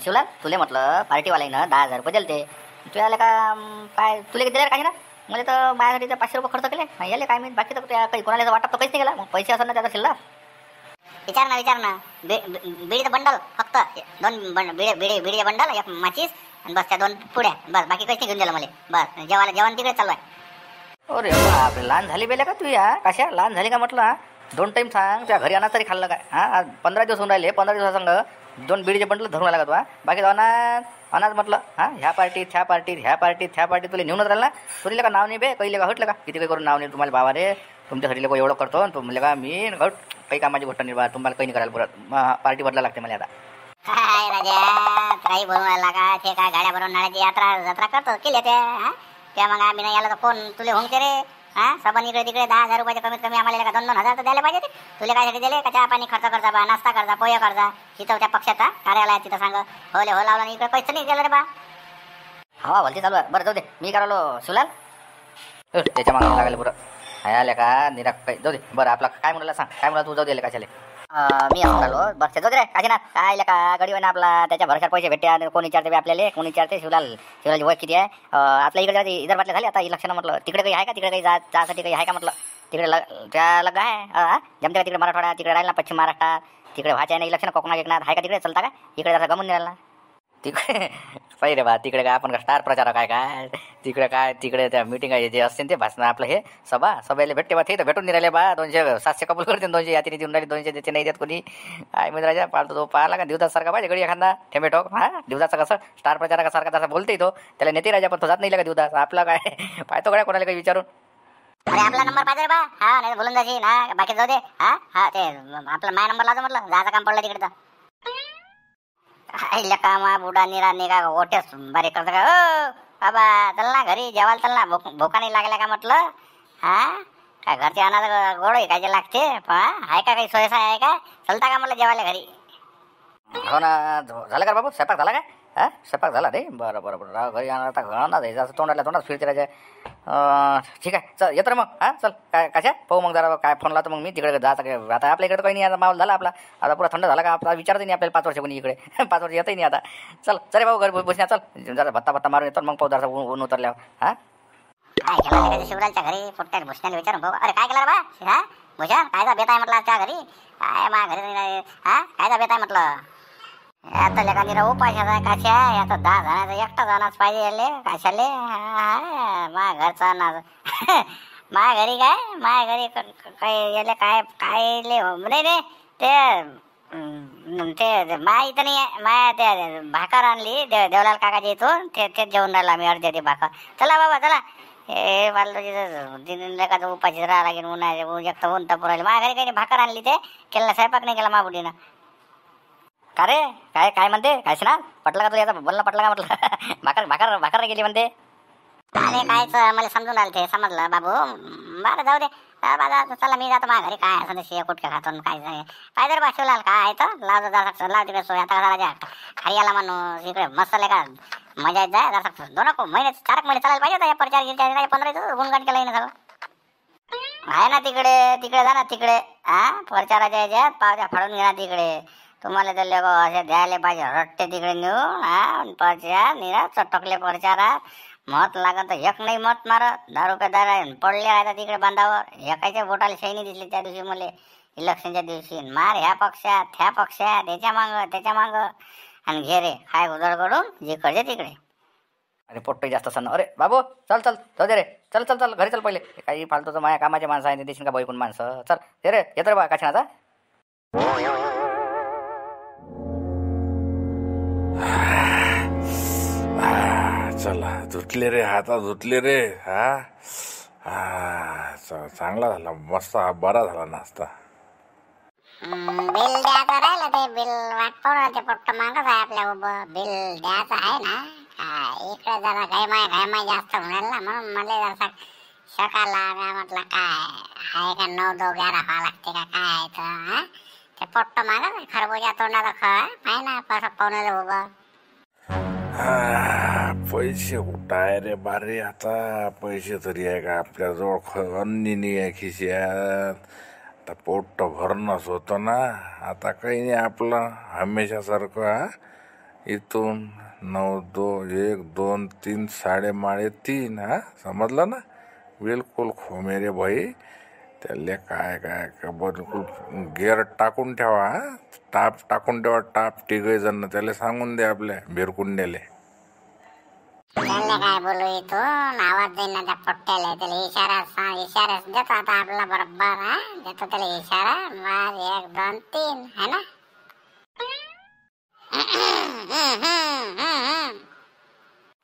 शिवलाल तुले म्हटलं पार्टीवाल्यानं 10,000 रुपये दिले ते तू यायला का काय तुला किती दिले काय ना मला तर माझ्यासाठी 500 रुपये खर्च केले याले काय मी बाकी तर काही कोणाला वाटप तर काहीच नाही केला मग पैसे असं ना त्याचा शिल्लक विचार ना बिडीचं बंडल फक्त 2 बिडीचे बंडल एक माचीस आणि बस त्या 2 पुड्या बस बाकी काहीच नाही घेऊन दिलं मला बस जेवण तिकडे चालू आहे अरे बापरे लहान झाली बेले का तू या कशा लहान झाली का म्हटलं 2 टाइम सांग त्या घरी आणा तरी खाल्लं काय आज 15 दिवस होऊन राहिले 15 दिवसासंग 2 बिडीचे बंडल धरून आला का तू बाकी अनाज म्हटलं ह्या पार्टीत तुला नेऊनच राहिला तुला का नाव नाही बे काही का हटलं का किती काही करून नाव नाही तुम्हाला बाबा रे तुमच्यासाठी लोक एवढं करतो तू म्हणले का मी घट काही कामाची गोष्ट नाही बा तुम्हाला काही नाही करायला परत पार्टी बदला लागते मला आता काय राजा काही बनवून राहिला का ते काय गाड्या भरून नाळ्याची यात्रा करतो केली त्या मग आम्ही नाही आला तर कोण तुले होंगते रे सबन इकडे तिकडे 10,000 रुपयाचे कमीत कमी आम्हाला 2,000 तर द्यायला पाहिजे ते तुला काय दिले का चहा पाणी खर्च करता बा नाश्ता करता पोहे करता तिथं त्या पक्षाचा कार्यालयात तिथं सांग हो लावला इकडे पैसे नाही गेलं रे बा हवा भलती चालू आहे बरं जाऊ दे मी करालो शिवलाल त्याच्या मागे लागले बरं आल्या का निराक काही जाऊ दे बरं आपला काय म्हणाला सांग काय म्हणा तू जाऊ दे कशाले मी असं आलो बरं जाऊ दे रे काय ना काय का गडीवर ना आपला त्याच्या भरशात पैसे भेटते आणि कोणी विचारते आपल्याला कोणी विचारते शिवलालची वय किती आहे आपल्या इकडे इधर बाटले झाले आता इलेक्शन म्हटलं तिकडे काही आहे का तिकडे काही जासाठी काही आहे का म्हटलं तिकडे त्या लग आहे जमते का तिकडे मराठवाडा तिकडे राहील ना पश्चिम महाराष्ट्रात तिकडे व्हायचं नाही इलेक्शन कोकणात एकनाथ आहे का तिकडे चलता का इकडे जरा गमून राहिला तिकडे पाहिजे बा तिकडे काय आपण स्टार प्रचारक काय तिकडे त्या मीटिंग जे असते ते भाषण आपलं हे सभेला भेटते बा ते तर भेटून नाही राहिले बा 200-700 कबूल करते 200 यात्री देऊन राहिले 200 त्याचे नाही देत कोणी काय म्हणजे राजा पाळतो तो पाहिला का दिवसासारखा पाहिजे गडी एखादा ठेमेटो दिवसाचा कसं स्टार प्रचारकासारखा तसा बोलते तो त्याला नेते राजा पण तो जात नाही का दिवसाचा आपला काय पाहतो काय कोणाला काही विचारून अरे आपला नंबर पाहिजे बा नाही बोलून जाशी ना बाकी जाऊ दे ते आपला माझा नंबर लावतो म्हटलं जायचं काम पडलं तिकडे तर आईला कामा बुडा निराने का ओटेस बारे करता का बाबा चल ना घरी जेवायला चल ना भोका नाही लागला का म्हटलं काय घरचे अनाज गोड आहे काय लागते आहे का काही सोयसा आहे का चलता का म्हटलं जेवायला घरी हो ना झालं का बाबू स्वयंपाक झाला काय स्वयंपाक झाला रे बरं घरी आणा आता घरात जायचं असं तोंडात फिरते राहायचं ठीक आहे चल येतो रे मग चल काय कशा पाहू मग जरा काय फोन लावतो मग मी तिकडे जाता काय आता आपल्या इकडे काही नाही आता माहोल झाला आपला आता पुरा थंड झाला का आपला विचारते नाही आपल्याला 5 वर्ष कोणी इकडे 5 वर्ष येतही नाही आता चल चल भाऊ घरी बसण्या चल जरा भत्ता मारून येतो मग पाहू जरा ऊन उतरल्यावर काय केलं शिवराजच्या घरी पोट्यात भुसण्याला विचारून भाऊ अरे काय केलं बा भूषण कायचा बेत आहे म्हटलं आजच्या घरी काय माझ्या घरी कायचा बेत आहे म्हटलं आता लेखानी उपाशाचा कशा आता 10 जणांचा एकटा जाणाच पाहिजे याले कशाले मा घरचा अनाज माझ्या घरी काय माझ्या घरी काय याले काय नाही रे ते मा इथं नाही आहे मा ते भाकर आणली देवलाल काकाची इथून तेच जेवण राहिला आम्ही अर्धी भाकर चला बाबा चला हे मला लेखाचा उपाशी राहा लागेल उन्हाळ्याचे एकटं ऊन तपून राहिले माझ्या घरी काही भाकर आणली ते केला स्वयंपाक नाही केला माबुडीनं का रे काय म्हणते काय ना पटलं का तू याचा बोलणं पटलं का म्हटलं भाकर गेली म्हणते अरे कायच मला समजून आलं ते समजलं बाबू बरं जाऊ दे बाबा चला मी जातो माझ्या घरी काय असं शिय कुठे खातो काय काय जर शिवलाल काय तर लाव तिकडे सोय आता राजा हरियाला माणूस इकडे मस्त का मजा येत जाय जरा 2 महिने 4 महिने चालायला पाहिजे या प्रचार गिरच्या 15 गुणगाण केलं ना सगळं आहे ना तिकडे जा ना तिकडे प्रचाराच्या याच्यात पावत्या फाडून घे ना तिकडे तुम्हाला तर लोक असे द्यायला पाहिजे रट्टे तिकडे नेऊन प्रचार निरा चटकले प्रचारात मत लागत तर एक नाही मत मारत 10 रुपये दर पडले आहे तिकडे बांधावर एकाच्या बोटाला शैनी दिसली त्या दिवशी मला इलेक्शनच्या दिवशी मार ह्या पक्षात त्याच्या मांग आणि घे रे काय उजळ करून जे करते तिकडे अरे पोट्ट जास्त सण अरे बाबू चल जाऊ दे रे चल घरी चल पहिले काही फालतूचं माझ्या कामाचे माणसं आहे देशील का बैकून माणसं चल हे रे येतो रे बा काशीनाचा चला धुतले रे हाता धुतले रे चांगला झाला मस्त बरा झाला नाश्ता बिल द्यायचं राहिलं ते बिल वाटतो ना ते पट्ट मागच आहे आपल्या उभं बिल द्यायचं आहे ना इकडे जरा घायमाय जास्त होणार ना म्हणून मला जरा सकाळला म्हटलं काय आहे का 9-2-11 व्हावं लागते का काय तर ते पट्ट मागच खरबूजा तोंडाला खा आहे ना कसं पाहुण्याला उभं पैसे कुठाय रे बारे आता पैसे तरी आहे का आपल्याजवळ अन्नी नाही आहे खिशात आता पोट भरणंच होतं ना आता काही नाही आपलं हमेशासारखं इथून 9 2 1 2 3 साडेमाळे 3 हा समजलं ना. बिलकुल मेरे भाई त्याले काय काय बिलकुल गेअर टाकून ठेवा हा. टाप टाकून ठेवा टाप तिघे जण त्याला सांगून दे आपल्या भिरकुंड्याले. त्याला काय बोलू इथून आवाज देईन ना त्या पोट्ट्याला. त्याला इशारा देतो आता आपला बरोबर. हा देतो त्याला इशारा. 1 2 3 है ना.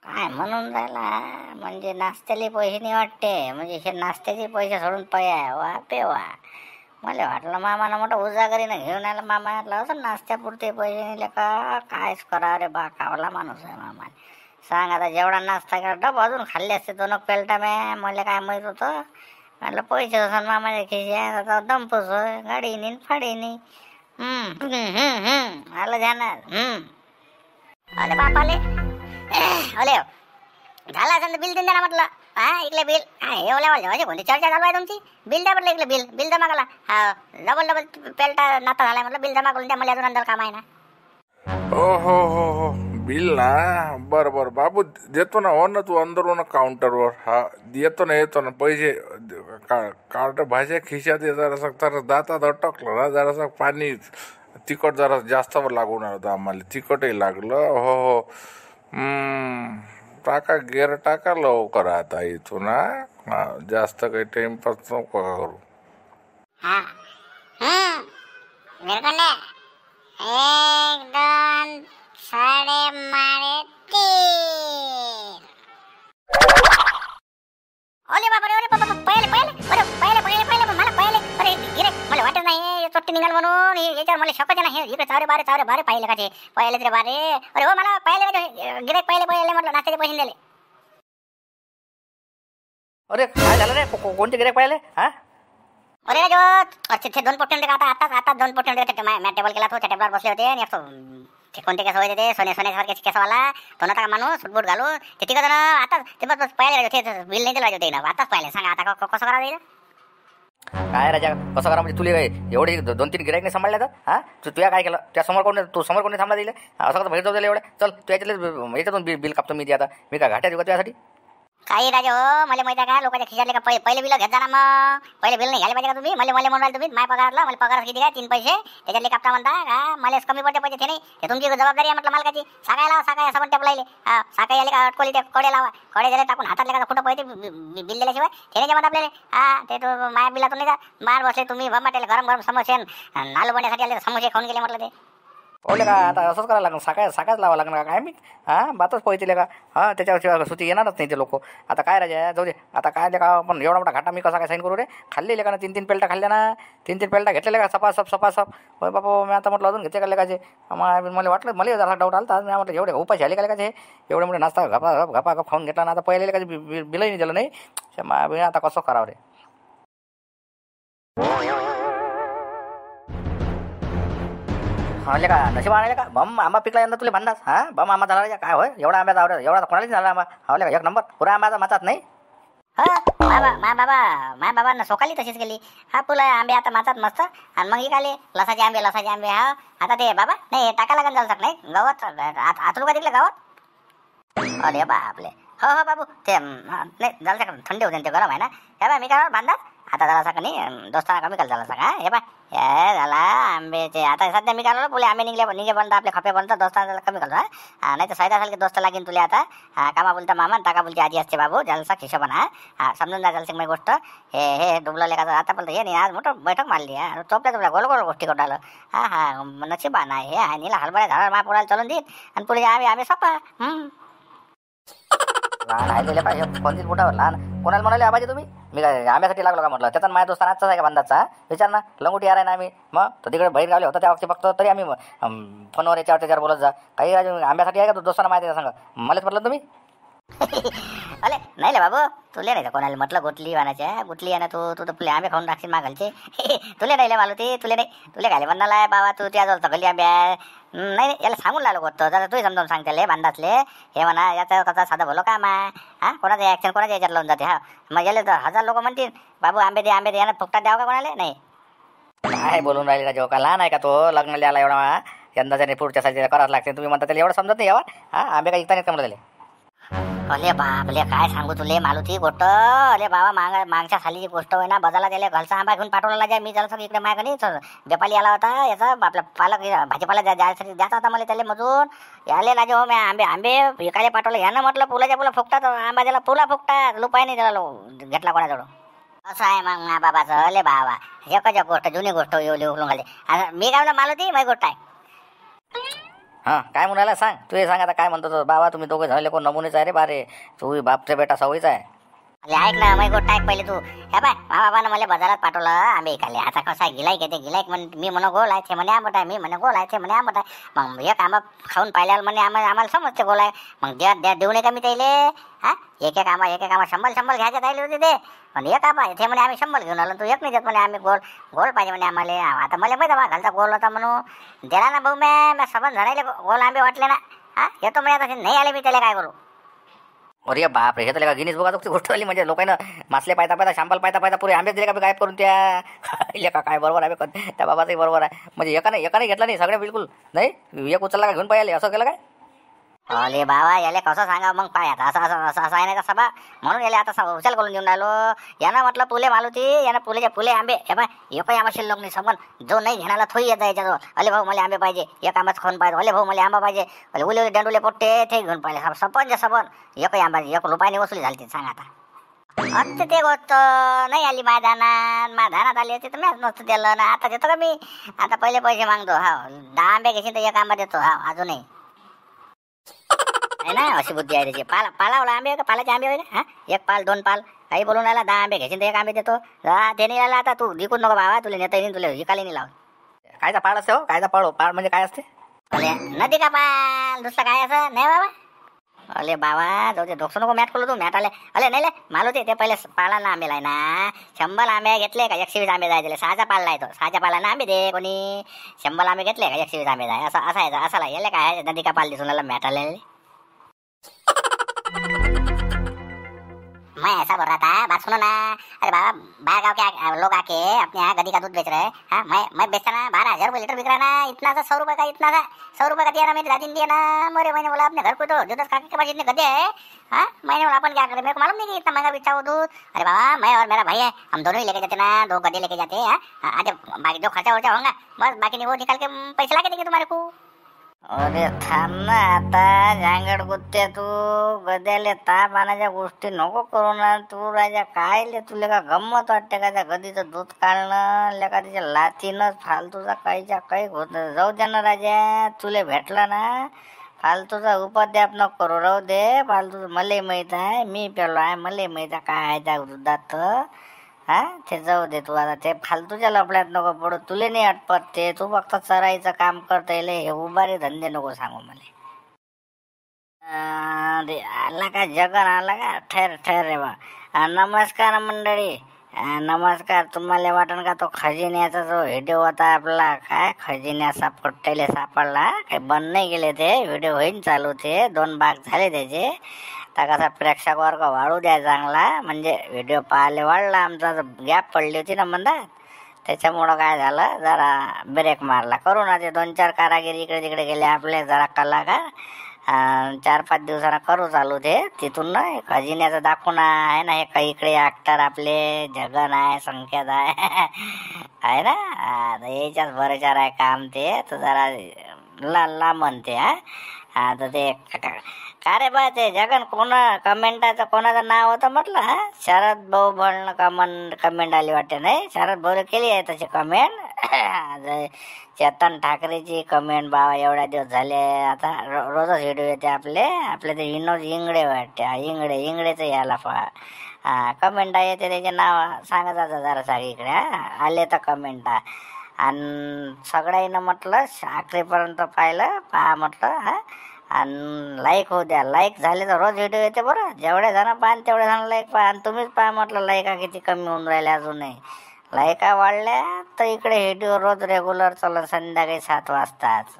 काय म्हणून राहिला म्हणजे नाश्त्याले पैसे नाही वाटते. म्हणजे हे नाश्त्याचे पैसे सोडून पया वा पे वा. मला वाटलं मामानं मोठं उजागरीनं घेऊन आला. मामा असं नाश्त्यापुरते पैसे नेले का कायच करा रे बा. कावला माणूस आहे मामाने. सांग आता जेवढा नाश्ता केला डब अजून खाल्ले असते 2 पेल्टा म्या. मला काय माहीत होतं. म्हटलं पैसे असं मामाच्या खिशात आता दंपच होय गाडीनी फाडीनी. आलं ध्यानात. अरे बापाले अले झाला असं बिल देऊन द्या ना म्हटलं. हा इकडे बिल एवढ्या कोणती चर्चा चालू आहे तुमची. बिल द्या म्हटलं इकडे बिल जमा करा. हा डबल पेल्टा नाता झालाय म्हटलं. बिल जमा करून द्या. मला अजून अंदर काम आहे ना. हो बिल ना. बरं बाबू देतो ना. हो ना तू अंदरून काउंटरवर. हा येतो ना पैसे. कार्ड भाज्या खिशात जरासं तर दातात अटकलं ना. जरासं पाणी तिखट जरा जास्त लागून होतं आम्हाला. तिखटही लागलं. हो टाका गेअर टाका लवकर आता इथून. हा जास्त काही टाइमपास नको करू. हा बिरकुंडे 1 2 साडेमाळे 3. ओले बाबा पहिले मला पहिले. अरे गिरे मला वाटत नाही चोट्टी निघाल म्हणून. याच्यावर मला शपथ आहे ना. हे इकडे चावरे बारे पाहिले का ते पहिले तरी बारे. अरे हो मला पहिले गिरे पहिले म्हटलं नाश्त्याचे पैसे दिले. अरे काय झालं रे. कोणते गिऱ्हाईक पाहिले. हा अरे जो ते 2 पोट्टे का आता 2 पोट्टे मॅट टेबल केला. तो त्या टेबलवर बसले होते आणि ते कोणते केस होते ते सोन्यासारखे केसवाला. तो नव्हता का माणूस सूटबूट घालून. ते तिघं जण आता ते बस पाहिले होते. बिल नाही दिलं होते ना. आताच पाहिले. सांगा आता कसं करावं येईल. काय राजा कसं करा म्हणजे तुला एवढे 2-3 गिऱ्हाईक नाही सांभाळले तर. हा तुया काय केलं. त्या समोर कोणी थांबला दिलं. असं कसं बाहेर जाऊ दिलं एवढं. चल तू याच्यातून बिल कापतो मी. आता मी काय घाट्यात येऊ त्यासाठी. काही राजा हो मला माहिती आहे का लोकांच्या खिशातले का पहिले बिल घेत जा ना. मग पहिले बिल नाही घ्यायला पाहिजे का तुम्ही. मला म्हणून राहिले तुम्ही. माझ्या पगारातला मला पगार किती काय 3 पैसे त्याच्यातले कापता म्हणता का. मला कमी पडते पैसे ते नाही. ते तुमची जबाबदारी आहे म्हटलं मालकाची. साकायला असं पण टेपलायले. हा साकाय आले का अटकोली ते कडे लावा. कडे दिले टाकून हातातले का कुठं पैसे बिल दिल्याशिवाय ते नाही जमत आपल्याला. हा ते तो माझ्या बिलातून नाही का मार बसले तुम्ही. भमाटेले गरम समोसे नालू बनण्यासाठी आले समोसे खाऊन गेले म्हटलं ते. ओले का आता असंच करायला लागेल. साकाच लावा लागणार काय मी. हा बातच पोहचले का. हा त्याच्यावर सुती येणारच नाही ते लोक. आता काय राजा जाऊ दे. आता काय का पण एवढा मोठा घाटा मी कसा काय साईन करू रे. खाल्लेले का ना 3 पेल्टा खाल्ल्या ना. 3 पेल्टा घेतलेले का सपासप. होय बाबा मी आता म्हटलं अजून घेते का लेकाचे. मला वाटलं मला जरा डाऊट आला. तर मी म्हटलं एवढे उपाशी आले का लेकाचे. एवढे मोठे नाश्ता गपा खाऊन घेतला ना. आता पहिले लेकाचे बिलही नाही दिलं नाही. आता कसं करावं रे. का नशीब आणायला का बम आंबा पिकला यंदा तुला बांधास. हा बम आंबा झाला काय होय. एवढा आंब्याचा आवडत एवढा कोणालाच झाला आंबा. हवले का 1 नंबर पुरा आंब्याचा माचात नाही. माझ्या बाबांना सोकाली तशीच गेली. हा फुलं आंबे आता माचात मस्त. आणि मग इकाले लसाचे आंबे. हा आता ते बाबा नाही टाका लागून झालं सक नाही गावात. आतरू का तिकडे गावात. अरे बापले हो बाबू ते नाही झालं थंडी होते ते गरम आहे ना. हे बा मी काय बांधा आता झाला का नाही दोस्ताना कमी झाला सका. हे बा हे झाला आंब्याचे. आता सध्या मी काय बोले आंबे निघे बनता आपले खपे बनतात. दोस्ताना कमी करतो. हा नाही तर 7 दोस्त लागेल तुला आता. कामा बोलता मामा टाका बोलते आजी असते बाबू. जलसा हिशोबान हा समजून जा जलसिंग माझी गोष्ट. हे डुबलं लेखाचं आता पण हे नाही आज मोठं बैठक मारली. चोपल्या गोल गोष्टी करून हा नशिबान आहे. हे नीला हलबऱ्या झाडावर मा पोळायला चालून देत आणि पुढे आम्ही सोपा. लहान आहे पाहिजे कोणतीच मोठा लहान कोणाला म्हणाले आबाजी तुम्ही. मी काय आंब्यासाठी लागलो का म्हटलं. त्याचा माझ्या दोस्ताना आजचाच आहे का बांधाचा. विचार ना लंगोटी यार आहे ना आम्ही. मग तो तिकडे बाहेर गावले होता त्या वक्ती फक्त तरी आम्ही फोनवर त्याच्यावर बोलत जा. काही आंब्यासाठी आहे का तो दोस्ताना माहिती आहे सांगा. मलाच म्हटलं तुम्ही. अरे नाही बाबू तुले नाही कोणाला म्हटलं गुटली वानाच्या गुटली आहे ना. तू तर तुले आंबे खाऊन टाकशील मागालचे. तुले नाही मालू ते तुले नाही तुले घाले म्हणला आहे बाबा. तू त्याजवळ सगळी आंब्या नाही याला सांगून लागलो गोष्ट. जरा तू समजावून सांगते बांधातले. हे म्हणा याचं कसं साधं बोलो काम आहे. हा कोणाचं ॲक्शन कोणाच्या याच्यात लावून जाते. हा मग याला तर 1000 लोक म्हणतील बाबू आंबे दे यांना फुकटात द्यावं का कोणाला नाही. काय बोलून राहिले का जेव्हा का लहान आहे का तो लग्नाला आला एवढा. यंदाच्या नाही पुढच्या साली करावं लागते. तुम्ही म्हणता त्याला एवढं समजत नाही यावर. हा आंबे काय इकता नाही का मला त्याला? अले बापले काय सांगू तुले मालुती गोष्ट. अरे बाबा मागच्या सालीची गोष्ट होय ना. बजाला त्याला घरचा आंबा घेऊन पाठवला जाय. मी जरा इकडे माग नाही बेपाली आला होता याचा आपला पालक भाजीपाला जायसाठी द्यायचा होता मला त्याला मजून. याले लाजे हो मी आंबे विकायला पाठवलं. यानं म्हटलं पुलाच्या पुला फुकतात आंबा त्याला पुला फुकतात लुपाय नाही त्याला घेतला कोणाजवळ. असं आहे मग मा बाबाचं. अले बाबा एकच गोष्ट जुनी गोष्ट येऊ उकलून घालते. आता मी काय म्हणतो मालुती माझी गोष्ट आहे. हां काय म्हणाला सांग. तू हे सांग आता काय म्हणतो तो. बाबा तुम्ही दोघे झाले कोण नमुनेच आहे रे बारे. तू बापचा बेटा सवयीचा आहे. अरे ऐक ना माझी गोष्ट ऐक पहिले तू. हे बाय मा बाबानं मला बाजारात पाठवलं आंबे खाल्ले. आता कसा गिलाईक येते गिलाईक मी म्हणा गोल आहे ते म्हणे आंबट आहे. मी म्हणे गोल आहे ते म्हणे आंबट आहे. मग एक आंबा खाऊन पाहिल्यावर म्हणे आम्हाला समजते गोल आहे. मग देऊ नये का मी त्याले. हा एक एक आंबा 100 घ्यायचे राहिले होते ते. पण एक आंबा ते म्हणे आम्ही 100 घेऊन आलो. तू एक नाही देत म्हणे आम्ही गोल पाहिजे म्हणे आम्हाला. आता मला माहिती बा घालता गोल होता म्हणून दिला ना भाऊ. मी सबंध धरायले गोल आंबे वाटले ना. हा येतो म्हणजे आता नाही आले मी त्याला काय करू. अरे बाप रे हे तर गिनीज बघा गोष्ट आली. म्हणजे लोकांना मासले पायता शांपाल पायता पुरे आंबेच दिले का गायब करून त्या लेका. काय बरोबर आहे त्या बाबाचंही बरोबर आहे. म्हणजे एकाने घेतला नाही सगळ्या बिलकुल नाही. एक उचलला का घेऊन पाहिले असं केलं काय. अरे बाबा याले कसं सांगा मग पाय आता असं आहे नाही का सभा. म्हणून याले आता उचल करून घेऊन राहिलो. यानं म्हटलं पुले मालुती यानं पुले आंबे हे बाय एकही आंबा शिल्लक नाही समज. जो नाही घेण्याला थोई येतं याच्याजवळ. अले भाऊ मला आंबे पाहिजे. एक आंबाच खाऊन पाहिजे. अले भाऊ मला आंबा पाहिजे. अले उले दंडुले पोट्टे ते घेऊन पाहिले सबन एकही आंबा 1 रुपयाने वसुली झाली सांग आता. आता ते गोष्ट नाही आली मैदानात आली होती तर मॅच नसतं दिलं ना. आता देतो का मी. आता पहिले पैसे मागतो. हा 10 आंबे घेशील तर 1 आंबा देतो. हा अजूनही आहे ना अशी बुद्धी आहे त्याची. पालावला आंबे का पालाचे आंबे होईल. हा 1 पाल 2 पाल काही बोलून राहिला. 10 आंबे घेशील तर 1 आंबे देतो. ते नाही राहिला आता तू विकून नको बाबा. तुला नेता येईल तुला विकायला नाही लावत. कायचा पाळ असते हो. कायचा पाळ म्हणजे काय असते. नदी का पाल दुसरं काय असं नाही बाबा. अले बाबा जाऊ दे डोकसं नको मॅट करू तू मॅट आले. अले नाही मालुती ते पहिले पालांना आंबे लाय ना. 100 आंबे घेतले का 120 आंबे जायचे. 6चा पाल लायतो. 6च्या पालांना आंबे दे कोणी. 100 आंबे घेतले का 120 आंबे जाय. असं आहे असा यायला काय नदी का पाल दिसून आला मॅट आले. मैं ऐसा बोल रहा था बात सुनो ना. अरे बाबा बाहर गाँव के लोग आके अपने यहाँ गधी का दूध बेच रहे हैं. हाँ मैं बेचता ना 12,000 रुपये लीटर बिक रहा ना. इतना सा 100 रुपये का इतना सा 100 रुपये का दिया ना. मेरी दादी ने दिया ना. मैंने बोला अपने घर को तो जो 10 काके के पास इतने गधे है. हाँ मैंने बोला अपन क्या करें. मेरे को मालूम नहीं कि इतना महंगा बेचा वो दूध. अरे बाबा मैं और मेरा भाई है हम दोनों ही लेके जाते ना. 2 गधे लेके जाते हैं. आज बाकी जो खर्चा वर्चा होगा बस बाकी नहीं वो निकाल के पैसे ला के देंगे तुम्हारे को. अरे थांब ना आता झांगड गुत्ते तू. गद्याले ताप आणायच्या गोष्टी नको करू ना तू राजा. काय तुला का गंमत वाटते का त्या गदीचं दूध काढणं. लेका तिच्या लातीनच फालतूचा काहीच्या काही होत जाऊ दे ना राजा. तुला भेटला ना फालतूचा उपद्याप नको करू. राहू दे फालतूचं. मलाही माहीत आहे मी पेलो आहे. मलाही माहीत आहे काय आहे त्या दुधात. हा ते जाऊ दे तू आता. ते फालतूच्या लफड्यात नको पडू. तुले नाही अटपत ते. तू फक्त चराईचं काम करता येईल. हे उभारे धंदे नको सांगू मला. आला का जगन आला का. ठेर रे बा. नमस्कार मंडळी. नमस्कार. तुम्हाला वाटण का तो खजिन्याचा जो व्हिडिओ होता आपला काय खजिन्या सापडलेले सापडला काही बंद नाही गेले ते. व्हिडिओ होईन चालू ते 2 भाग झाले त्याचे. तर कसा प्रेक्षक वर्ग वाढू द्या चांगला. म्हणजे व्हिडिओ पाहायला वाढला. आमचा गॅप पडली होती ना मंदात त्याच्यामुळं काय झालं जरा ब्रेक मारला. करू ना ते 2-4 कारागिरी इकडे तिकडे गेले आपले जरा कलाकार. 4-5 दिवसांना करू चालू ते. तिथून ना खजिन्याचं दाखवून आहे ना. हे काही इकडे ॲक्टर आपले जगन आहे संकेत आहे आहे ना. याच्याच भरोशावर आहे काम ते. तर जरा ला म्हणते. हा तर ते का रे बा ते जगन कमेंटाचं कोणाचं नाव होतं म्हटलं. शरद भाऊ म्हणणं कमेंट आली वाटते नाही. शरद भाऊ केली आहे तशी कमेंट. चेतन ठाकरेची कमेंट बाबा एवढ्या दिवस झाले आता रोजच व्हिडिओ येते आपले ते विनोद इंगडे वाटते. इंगडेचं यायला कमेंट येते त्याचे नाव सांगत आता जरा सगळीकडे. आले तर कमेंट आणि सगळ्यांना म्हटलं आखरीपर्यंत पाहिलं पहा म्हटलं. आणि लाईक होऊ द्या. लाईक झाले तर रोज व्हिडिओ येते बरं. जेवढे जण पाहा तेवढे जण लाईक पहा. आणि तुम्हीच पहा म्हटलं लाईका किती कमी होऊन राहिल्या अजूनही. लाईका वाढल्या तर इकडे व्हिडिओ रोज रेग्युलर चालत संध्याकाळी 7 वाजताच.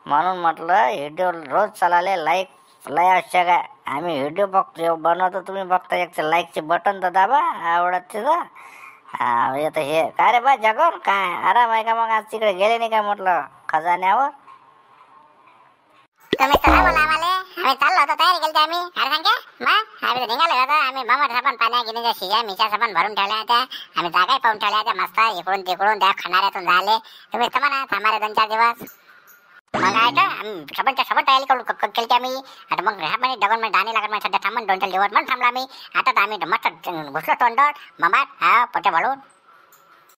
म्हणून म्हटलं व्हिडिओ रोज चालाले लाईक लय आवश्यक आहे. आम्ही व्हिडिओ बघतो बनवतो तुम्ही बघता. एक लाईकचे बटन तर दाबा आवडत तिथं. येतं हे काय रे बा जगन काय आराम आहे का. मग आज तिकडे गेले नाही काय म्हटलं खजान्यावर. तुम्ही चला बोला आम्हाला. आम्ही चाललो होतो, तयारी केली आम्ही. काय सांगे मग आम्ही निघालो होतो. आम्ही बंबट साबण पाण्या गिनीच्या शिजा मिशा साबण भरून ठेवल्या होत्या. आम्ही जागाही पाहून ठेवल्या होत्या मस्त. इकडून तिकडून त्या खणाऱ्यातून झाले. तुम्ही तर म्हणा थांबारे 2-4 दिवस. मग आहे का सबनच्या सबन तयारी करू केली आम्ही. आता मग ह्या म्हणे डगन मध्ये डाणी लागत म्हणजे सध्या थांबून 2-4 दिवस म्हणून थांबला आम्ही. आता तर आम्ही मस्त घुसलो तोंडावर ममाट हा पोटे भरून.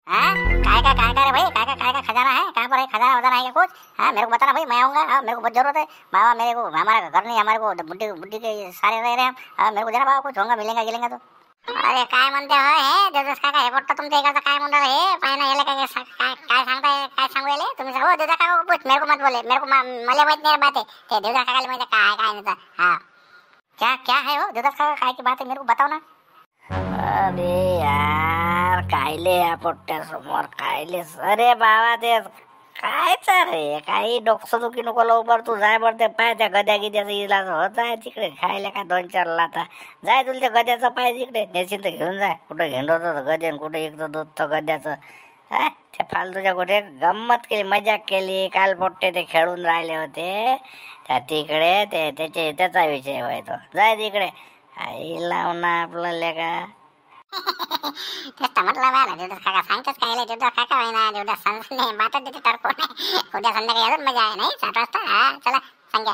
हाँ काय रे भाई, काय खजाना है, कहाँ पर है खजाना वजाना है क्या कुछ? हाँ मेरे को बताना भाई, मैं आऊँगा. हाँ मेरे को बहुत जरूरत है बाबा, मेरे को हमारा घर नहीं, हमारे को बुड्ढी बुड्ढी के सारे रह रहे हैं. हाँ मेरे को देना बाबा, कुछ होगा मिलेगा गिलेगा तो. अरे काय म्हणते हो हे देवदास काका, हे पोट्ट तुमच्या इकडचं काय म्हणणार हे पाय ना याला काय सांगताय, काय सांगू याले तुम्ही. हो देवदास काका पूछ, मेरे को मत बोले, मेरे को मला माहित नाही बात है ते देवदास काकाला माहिती काय नाही. हाँ क्या है हो देवदास काका, काय की बात है मेरे को बताओ ना. अरे यार कायले या पोट्ट्यासमोर कायले. अरे बाबा ते कायच रे, काही डोकं दुखी नको लवकर. तू जाय बरं पाय त्या गद्या गिद्याचा इलाज होत आहे तिकडे. खायला का 2-4 लाता जाय. तुला त्या गद्याचं पाय तिकडे नेशील तर घेऊन जाय. कुठं घेंडवतो गद्यान, कुठं एकतो दूध तर गद्याचं. हा ते फालतूच्या कुठे गंमत केली, मजाक केली. काल पोट्टे ते खेळून राहिले होते त्या तिकडे, ते त्याचा विषय होय तो. जाय तिकडे आई लावणार आपल्याला का. तेच तर म्हटलं मला देवदास काका सांगतेच काय देवदास काका आहे ना, देवदास सांगते बातच देते तर कोण. उद्या संध्याकाळी अजून मजा आहे नाही 7 वाजता. हा चला सांगा.